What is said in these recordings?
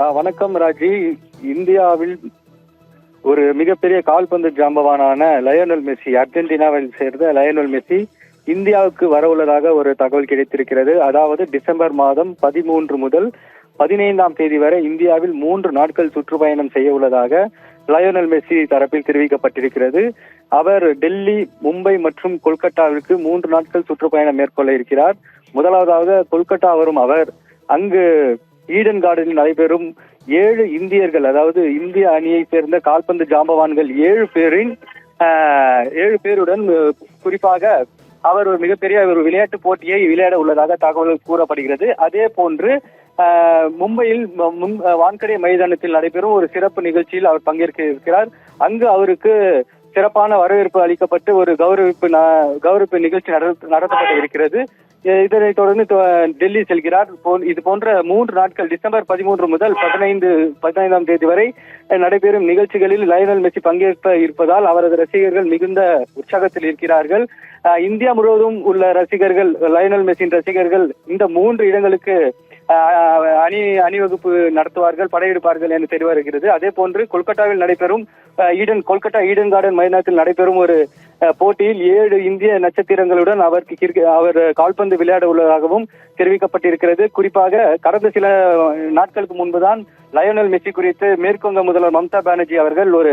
வணக்கம் ராஜி. இந்தியாவில் ஒரு மிகப்பெரிய கால்பந்து ஜாம்பவானான லயோனல் மெஸ்ஸி, அர்ஜென்டினாவை சேர்ந்த லயோனல் மெஸ்ஸி இந்தியாவுக்கு வரவுள்ளதாக ஒரு தகவல் கிடைத்திருக்கிறது. அதாவது டிசம்பர் மாதம் 13 முதல் 15ஆம் தேதி வரை இந்தியாவில் 3 நாட்கள் சுற்றுப்பயணம் செய்ய உள்ளதாக லயோனல் மெஸ்ஸி தரப்பில் தெரிவிக்கப்பட்டிருக்கிறது. அவர் டெல்லி, மும்பை மற்றும் கொல்கத்தாவிற்கு 3 நாட்கள் சுற்றுப்பயணம் மேற்கொள்ள இருக்கிறார். முதலாவதாக கொல்கத்தா வரும் அவர் அங்கு ஈடன் கார்டனில் நடைபெறும் 7 இந்தியர்கள், அதாவது இந்திய அணியை சேர்ந்த கால்பந்து ஜாம்பவான்கள் 7 பேருடன் குறிப்பாக அவர் ஒரு மிகப்பெரிய ஒரு விளையாட்டு போட்டியை விளையாட உள்ளதாக தகவல் கூறப்படுகிறது. அதே போன்று மும்பையில் வான்கடே மைதானத்தில் நடைபெறும் ஒரு சிறப்பு நிகழ்ச்சியில் அவர் பங்கேற்க இருக்கிறார். அங்கு அவருக்கு சிறப்பான வரவேற்பு அளிக்கப்பட்டு ஒரு கௌரவிப்பு நிகழ்ச்சி நடத்தப்பட இருக்கிறது. இதனைத் தொடர்ந்து டெல்லி செல்கிறார். இது போன்ற 3 நாட்கள் டிசம்பர் 13 முதல் 15ஆம் தேதி வரை நடைபெறும் நிகழ்ச்சிகளில் லயோனல் மெஸ்ஸி பங்கேற்க இருப்பதால் அவரது ரசிகர்கள் மிகுந்த உற்சாகத்தில் இருக்கிறார்கள். இந்தியா முழுவதும் உள்ள ரசிகர்கள், லயோனல் மெஸ்ஸியின் ரசிகர்கள் இந்த 3 இடங்களுக்கு அணிவகுப்பு நடத்துவார்கள், படையெடுப்பார்கள் என்று தெரிய வருகிறது. அதே போன்று கொல்கத்தாவில் நடைபெறும் கொல்கத்தா ஈடன் கார்டன் மைதானத்தில் நடைபெறும் ஒரு போட்டியில் 7 இந்திய நட்சத்திரங்களுடன் அவர் கால்பந்து விளையாட உள்ளதாகவும் தெரிவிக்கப்பட்டிருக்கிறது. குறிப்பாக கடந்த சில நாட்களுக்கு முன்புதான் லயோனல் மெஸ்ஸி குறித்து மேற்குவங்க முதல்வர் மம்தா பானர்ஜி அவர்கள் ஒரு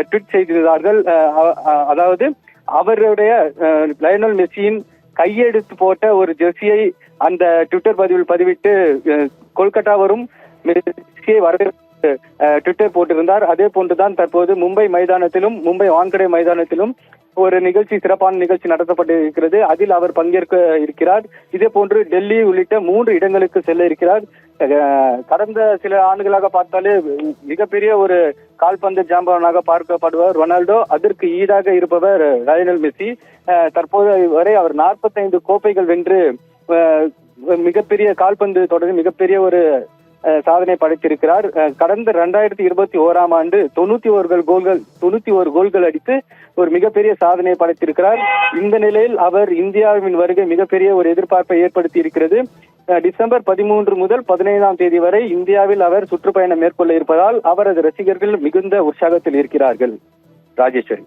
ட்வீட் செய்திருந்தார்கள். அதாவது அவருடைய லயோனல் மெஸ்ஸியின் கையெழுத்து போட்ட ஒரு ஜெர்சியை அந்த ட்விட்டர் பதிவில் பதிவிட்டு கொல்கத்தா வரும் மெஸ்ஸியை வரவேற்பு ட்விட்டர் போட்டிருந்தார். அதே போன்றுதான் தற்போது மும்பை வான்கடே மைதானத்திலும் ஒரு சிறப்பான நிகழ்ச்சி நடத்தப்பட்டிருக்கிறது. அதில் அவர் பங்கேற்க இருக்கிறார். இதே போன்று டெல்லி உள்ளிட்ட 3 இடங்களுக்கு செல்ல இருக்கிறார். கடந்த சில ஆண்டுகளாக பார்த்தாலே மிகப்பெரிய ஒரு கால்பந்து ஜாம்பவானாக பார்க்கப்படுவர் ரொனால்டோ. அதற்கு ஈடாக இருப்பவர் லயோனல் மெஸ்ஸி. தற்போது வரை அவர் 45 கோப்பைகள் வென்று மிகப்பெரிய கால்பந்து தொடரில் மிகப்பெரிய ஒரு சாதனை படைத்திருக்கிறார். கடந்த 2021ஆம் ஆண்டு 91 கோல்கள் அடித்து ஒரு மிகப்பெரிய சாதனை படைத்திருக்கிறார். இந்த நிலையில் அவர் இந்தியாவின் வருகை மிகப்பெரிய ஒரு எதிர்பார்ப்பை ஏற்படுத்தி இருக்கிறது. டிசம்பர் 13 முதல் 15ஆம் தேதி வரை இந்தியாவில் அவர் சுற்றுப்பயணம் மேற்கொள்ள இருப்பதால் அவரது ரசிகர்கள் மிகுந்த உற்சாகத்தில் இருக்கிறார்கள். ராஜேஸ்வரி.